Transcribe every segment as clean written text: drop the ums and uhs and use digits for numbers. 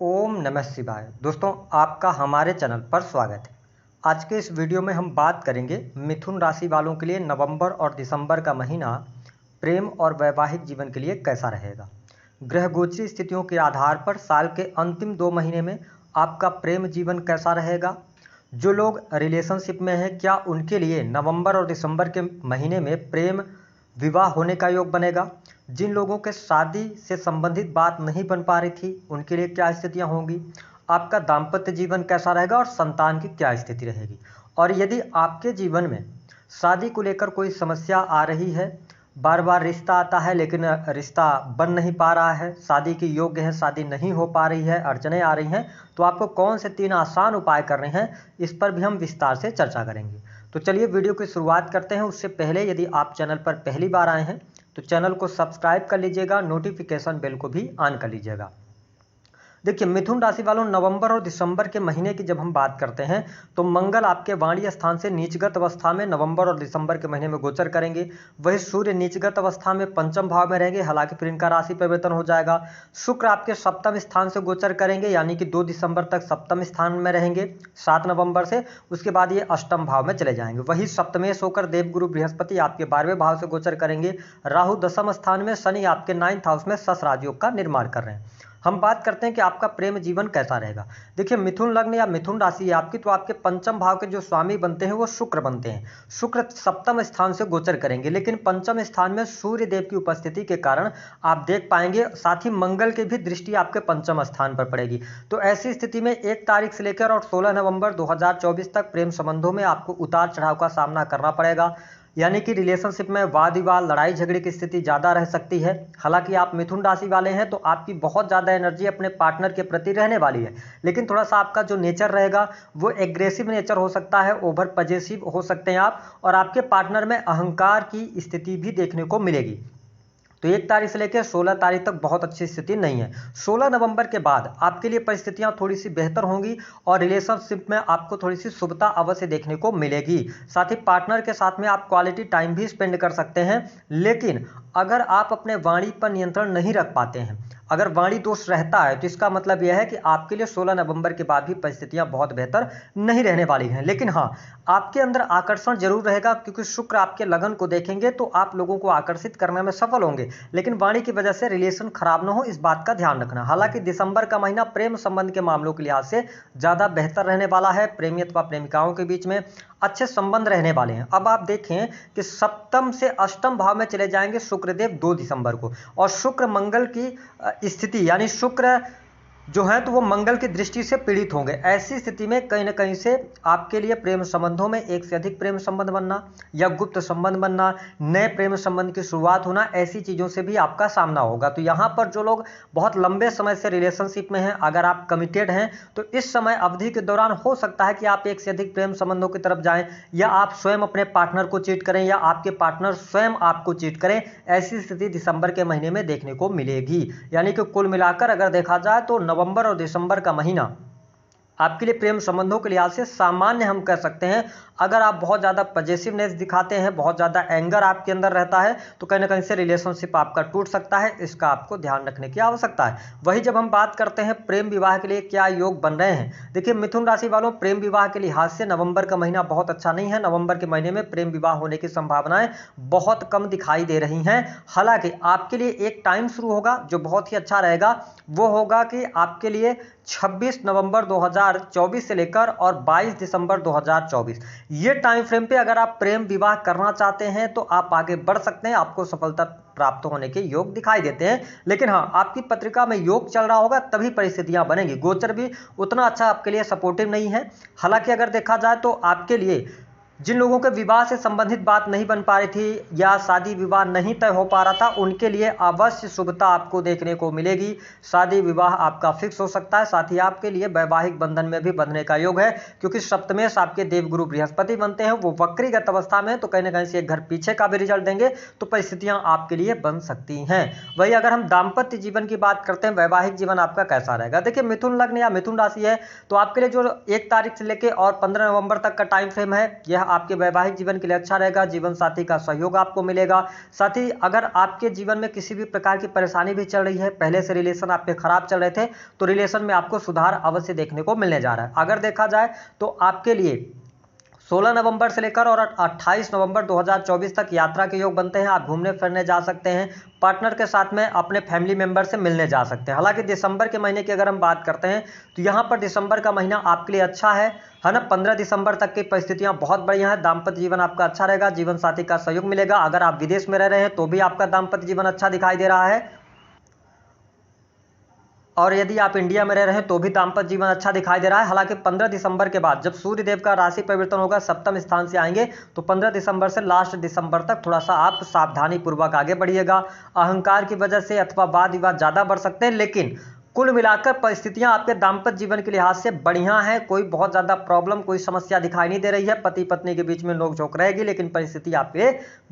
ओम नमः शिवाय। दोस्तों, आपका हमारे चैनल पर स्वागत है। आज के इस वीडियो में हम बात करेंगे मिथुन राशि वालों के लिए नवंबर और दिसंबर का महीना प्रेम और वैवाहिक जीवन के लिए कैसा रहेगा। ग्रह गोचरी स्थितियों के आधार पर साल के अंतिम 2 महीने में आपका प्रेम जीवन कैसा रहेगा। जो लोग रिलेशनशिप में हैं, क्या उनके लिए नवंबर और दिसंबर के महीने में प्रेम विवाह होने का योग बनेगा। जिन लोगों के शादी से संबंधित बात नहीं बन पा रही थी, उनके लिए क्या स्थितियां होंगी। आपका दाम्पत्य जीवन कैसा रहेगा और संतान की क्या स्थिति रहेगी। और यदि आपके जीवन में शादी को लेकर कोई समस्या आ रही है, बार बार रिश्ता आता है लेकिन रिश्ता बन नहीं पा रहा है, शादी के योग्य है, शादी नहीं हो पा रही है, अड़चनें आ रही हैं, तो आपको कौन से 3 आसान उपाय करने हैं, इस पर भी हम विस्तार से चर्चा करेंगे। तो चलिए वीडियो की शुरुआत करते हैं। उससे पहले यदि आप चैनल पर पहली बार आए हैं तो चैनल को सब्सक्राइब कर लीजिएगा, नोटिफिकेशन बेल को भी ऑन कर लीजिएगा। देखिए, मिथुन राशि वालों, नवंबर और दिसंबर के महीने की जब हम बात करते हैं तो मंगल आपके वाणी स्थान से नीचगत अवस्था में नवंबर और दिसंबर के महीने में गोचर करेंगे। वही सूर्य नीचगत अवस्था में पंचम भाव में रहेंगे, हालांकि फिर इनका राशि परिवर्तन हो जाएगा। शुक्र आपके सप्तम स्थान से गोचर करेंगे, यानी कि 2 दिसंबर तक सप्तम स्थान में रहेंगे 7 नवंबर से। उसके बाद ये अष्टम भाव में चले जाएंगे। वही सप्तमेश होकर देवगुरु बृहस्पति आपके 12वें भाव से गोचर करेंगे। राहु दशम स्थान में, शनि आपके 9th हाउस में शश राजयोग का निर्माण कर रहे हैं। हम बात करते हैं कि आपका प्रेम जीवन कैसा रहेगा। देखिए, मिथुन लग्न या मिथुन राशि है आपकी, तो आपके पंचम भाव के जो स्वामी बनते हैं वो शुक्र बनते हैं। शुक्र सप्तम स्थान से गोचर करेंगे, लेकिन पंचम स्थान में सूर्य देव की उपस्थिति के कारण आप देख पाएंगे, साथ ही मंगल की भी दृष्टि आपके पंचम स्थान पर पड़ेगी। तो ऐसी स्थिति में 1 तारीख से लेकर और 16 नवंबर 2024 तक प्रेम संबंधों में आपको उतार चढ़ाव का सामना करना पड़ेगा। यानी कि रिलेशनशिप में वाद विवाद, लड़ाई झगड़े की स्थिति ज़्यादा रह सकती है। हालांकि आप मिथुन राशि वाले हैं तो आपकी बहुत ज़्यादा एनर्जी अपने पार्टनर के प्रति रहने वाली है, लेकिन थोड़ा सा आपका जो नेचर रहेगा वो एग्रेसिव नेचर हो सकता है, ओवर पजेसिव हो सकते हैं आप, और आपके पार्टनर में अहंकार की स्थिति भी देखने को मिलेगी। तो 1 तारीख से लेकर 16 तारीख तक बहुत अच्छी स्थिति नहीं है। 16 नवंबर के बाद आपके लिए परिस्थितियां थोड़ी सी बेहतर होंगी और रिलेशनशिप में आपको थोड़ी सी शुभता अवश्य देखने को मिलेगी। साथ ही पार्टनर के साथ में आप क्वालिटी टाइम भी स्पेंड कर सकते हैं, लेकिन अगर आप अपने वाणी पर नियंत्रण नहीं रख पाते हैं, अगर वाणी दोष रहता है, तो इसका मतलब यह है कि आपके लिए 16 नवंबर के बाद भी परिस्थितियां बहुत बेहतर नहीं रहने वाली हैं। लेकिन हाँ, आपके अंदर आकर्षण जरूर रहेगा, क्योंकि शुक्र आपके लगन को देखेंगे तो आप लोगों को आकर्षित करने में सफल होंगे, लेकिन वाणी की वजह से रिलेशन खराब ना हो, इस बात का ध्यान रखना। हालांकि दिसंबर का महीना प्रेम संबंध के मामलों के लिहाज से ज़्यादा बेहतर रहने वाला है। प्रेमी अथवा प्रेमिकाओं के बीच में अच्छे संबंध रहने वाले हैं। अब आप देखें कि सप्तम से अष्टम भाव में चले जाएंगे शुक्रदेव 2 दिसंबर को, और शुक्र मंगल की स्थिति, यानी शुक्र जो है तो वो मंगल की दृष्टि से पीड़ित होंगे। ऐसी स्थिति में कहीं ना कहीं से आपके लिए प्रेम संबंधों में एक से अधिक प्रेम संबंध बनना या गुप्त संबंध बनना, नए प्रेम संबंध की शुरुआत होना, ऐसी चीज़ों से भी आपका सामना होगा। तो यहाँ पर जो लोग बहुत लंबे समय से रिलेशनशिप में हैं, अगर आप कमिटेड हैं तो इस समय अवधि के दौरान हो सकता है कि आप एक से अधिक प्रेम संबंधों की तरफ जाएं, या आप स्वयं अपने पार्टनर को चीट करें या आपके पार्टनर स्वयं आपको चीट करें। ऐसी स्थिति दिसंबर के महीने में देखने को मिलेगी। यानी कि कुल मिलाकर अगर देखा जाए तो नवंबर और दिसंबर का महीना आपके लिए प्रेम संबंधों के लिहाज से सामान्य हम कह सकते हैं। अगर आप बहुत ज़्यादा पजेसिवनेस दिखाते हैं, बहुत ज़्यादा एंगर आपके अंदर रहता है, तो कहीं ना कहीं से रिलेशनशिप आपका टूट सकता है। इसका आपको ध्यान रखने की आवश्यकता है। वही जब हम बात करते हैं प्रेम विवाह के लिए क्या योग बन रहे हैं, देखिए मिथुन राशि वालों, प्रेम विवाह के लिहाज से नवंबर का महीना बहुत अच्छा नहीं है। नवंबर के महीने में प्रेम विवाह होने की संभावनाएं बहुत कम दिखाई दे रही हैं। हालांकि आपके लिए एक टाइम शुरू होगा जो बहुत ही अच्छा रहेगा। वो होगा कि आपके लिए 26 नवंबर 2024 से लेकर और 22 दिसंबर 2024, ये टाइम फ्रेम पे अगर आप प्रेम विवाह करना चाहते हैं तो आप आगे बढ़ सकते हैं। आपको सफलता प्राप्त होने के योग दिखाई देते हैं। लेकिन हाँ, आपकी पत्रिका में योग चल रहा होगा तभी परिस्थितियां बनेंगी। गोचर भी उतना अच्छा आपके लिए सपोर्टिव नहीं है। हालांकि अगर देखा जाए तो आपके लिए जिन लोगों के विवाह से संबंधित बात नहीं बन पा रही थी या शादी विवाह नहीं तय हो पा रहा था, उनके लिए अवश्य शुभता आपको देखने को मिलेगी। शादी विवाह आपका फिक्स हो सकता है। साथ ही आपके लिए वैवाहिक बंधन में भी बंधने का योग है, क्योंकि सप्तमेश आपके देवगुरु बृहस्पति बनते हैं, वो वक्रीगत अवस्था में, तो कहीं ना कहीं से एक घर पीछे का भी रिजल्ट देंगे। तो परिस्थितियां आपके लिए बन सकती हैं। वही अगर हम दाम्पत्य जीवन की बात करते हैं, वैवाहिक जीवन आपका कैसा रहेगा। देखिए, मिथुन लग्न या मिथुन राशि है तो आपके लिए जो 1 तारीख से लेकर और 15 नवंबर तक का टाइम फ्रेम है, यह आपके वैवाहिक जीवन के लिए अच्छा रहेगा, जीवन साथी का सहयोग आपको मिलेगा। साथ ही अगर आपके जीवन में किसी भी प्रकार की परेशानी भी चल रही है, पहले से रिलेशन आपके खराब चल रहे थे, तो रिलेशन में आपको सुधार अवश्य देखने को मिलने जा रहा है। अगर देखा जाए तो आपके लिए 16 नवंबर से लेकर और 28 नवंबर 2024 तक यात्रा के योग बनते हैं। आप घूमने फिरने जा सकते हैं, पार्टनर के साथ में अपने फैमिली मेंबर से मिलने जा सकते हैं। हालांकि दिसंबर के महीने की अगर हम बात करते हैं तो यहाँ पर दिसंबर का महीना आपके लिए अच्छा है ना। 15 दिसंबर तक की परिस्थितियां बहुत बढ़िया हैं। दाम्पत्य जीवन आपका अच्छा रहेगा, जीवन साथी का सहयोग मिलेगा। अगर आप विदेश में रह रहे हैं तो भी आपका दाम्पत्य जीवन अच्छा दिखाई दे रहा है, और यदि आप इंडिया में रह रहे हैं तो भी दाम्पत्य जीवन अच्छा दिखाई दे रहा है। हालांकि 15 दिसंबर के बाद जब सूर्य देव का राशि परिवर्तन होगा, सप्तम स्थान से आएंगे, तो 15 दिसंबर से लास्ट दिसंबर तक थोड़ा सा आप सावधानी पूर्वक आगे बढ़िएगा। अहंकार की वजह से अथवा वाद विवाद ज़्यादा बढ़ सकते हैं, लेकिन कुल मिलाकर परिस्थितियां आपके दाम्पत्य जीवन के लिहाज से बढ़िया हैं। कोई बहुत ज़्यादा प्रॉब्लम, कोई समस्या दिखाई नहीं दे रही है। पति पत्नी के बीच में नोकझोंक रहेगी, लेकिन परिस्थिति आपके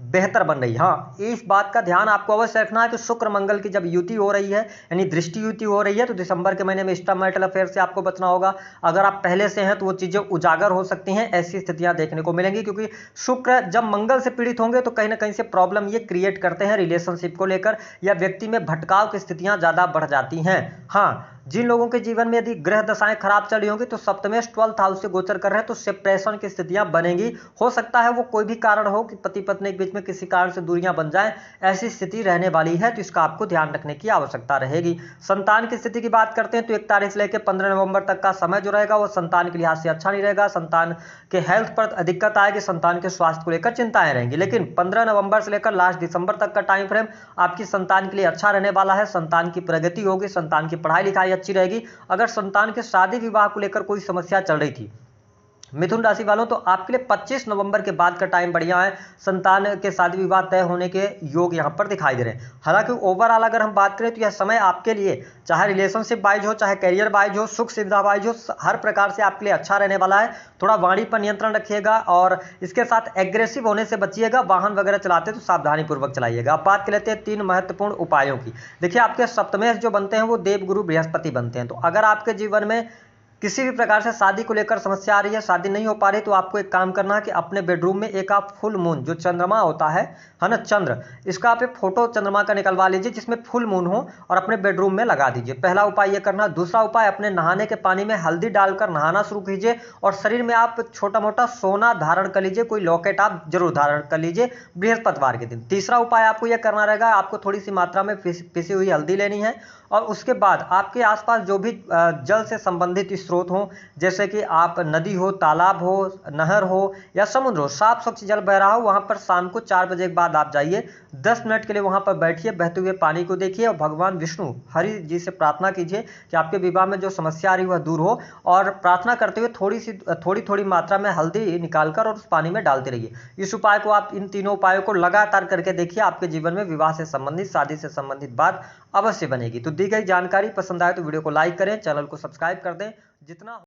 बेहतर बन रही है। हाँ, इस बात का ध्यान आपको अवश्य रखना है कि शुक्र मंगल की जब युति हो रही है, यानी दृष्टि युति हो रही है, तो दिसंबर के महीने में एक्स्ट्रा मैरिटल अफेयर से आपको बचना होगा। अगर आप पहले से हैं तो वो चीज़ें उजागर हो सकती हैं, ऐसी स्थितियां देखने को मिलेंगी, क्योंकि शुक्र जब मंगल से पीड़ित होंगे तो कहीं ना कहीं से प्रॉब्लम ये क्रिएट करते हैं रिलेशनशिप को लेकर, या व्यक्ति में भटकाव की स्थितियां ज़्यादा बढ़ जाती हैं। हाँ, जिन लोगों के जीवन में यदि ग्रह दशाएं खराब चल रही होंगी तो सप्तमेश 12th हाउस से गोचर कर रहे हैं, तो सेपरेशन की स्थितियां बनेंगी। हो सकता है वो कोई भी कारण हो कि पति पत्नी के बीच में किसी कारण से दूरियां बन जाएं, ऐसी स्थिति रहने वाली है, तो इसका आपको ध्यान रखने की आवश्यकता रहेगी। संतान की स्थिति की बात करते हैं तो 1 तारीख से लेकर 15 नवंबर तक का समय जो रहेगा वो संतान के लिहाज से अच्छा नहीं रहेगा। संतान के हेल्थ पर दिक्कत आएगी, संतान के स्वास्थ्य को लेकर चिंताएं रहेंगी। लेकिन 15 नवंबर से लेकर लास्ट दिसंबर तक का टाइम फ्रेम आपकी संतान के लिए अच्छा रहने वाला है। संतान की प्रगति होगी, संतान की पढ़ाई लिखाई अच्छी रहेगी। अगर संतान के शादी विवाह को लेकर कोई समस्या चल रही थी मिथुन राशि वालों, तो आपके लिए 25 नवंबर के बाद का टाइम बढ़िया है। संतान के शादी विवाह तय होने के योग यहां पर दिखाई दे रहे हैं। हालांकि ओवरऑल अगर हम बात करें तो यह समय आपके लिए चाहे रिलेशनशिप वाइज हो, चाहे करियर वाइज हो, सुख सुविधा वाइज हो, हर प्रकार से आपके लिए अच्छा रहने वाला है। थोड़ा वाणी पर नियंत्रण रखिएगा और इसके साथ एग्रेसिव होने से बचिएगा। वाहन वगैरह चलाते तो सावधानी पूर्वक चलाइएगा। अब बात कर लेते हैं 3 महत्वपूर्ण उपायों की। देखिए, आपके सप्तमेश जो बनते हैं वो देवगुरु बृहस्पति बनते हैं। तो अगर आपके जीवन में किसी भी प्रकार से शादी को लेकर समस्या आ रही है, शादी नहीं हो पा रही, तो आपको एक काम करना है कि अपने बेडरूम में एक आप फुल मून, जो चंद्रमा होता है ना, चंद्र, इसका आप एक फोटो चंद्रमा का निकलवा लीजिए जिसमें फुल मून हो और अपने बेडरूम में लगा दीजिए। पहला उपाय ये करना। दूसरा उपाय, अपने नहाने के पानी में हल्दी डालकर नहाना शुरू कीजिए और शरीर में आप छोटा मोटा सोना धारण कर लीजिए, कोई लॉकेट आप जरूर धारण कर लीजिए बृहस्पतिवार के दिन। तीसरा उपाय आपको यह करना रहेगा, आपको थोड़ी सी मात्रा में पिसी हुई हल्दी लेनी है और उसके बाद आपके आसपास जो भी जल से संबंधित स्रोत हो, जैसे कि आप नदी हो, तालाब हो, नहर हो या समुद्र हो, साफ स्वच्छ जल बह रहा हो, वहां पर शाम को 4 बजे के बाद आप जाइए। 10 मिनट के लिए वहां पर बैठिए, बहते हुए पानी को देखिए और भगवान विष्णु हरि जी से प्रार्थना कीजिए कि आपके विवाह में जो समस्या आ रही है वह दूर हो। और प्रार्थना करते हुए थोड़ी थोड़ी मात्रा में हल्दी निकालकर और उस पानी में डालते रहिए। इस उपाय को आप, इन तीनों उपायों को लगातार करके देखिए, आपके जीवन में विवाह से संबंधित, शादी से संबंधित बात अवश्य बनेगी। तो दी गई जानकारी पसंद आए तो वीडियो को लाइक करें, चैनल को सब्सक्राइब कर दें। जितना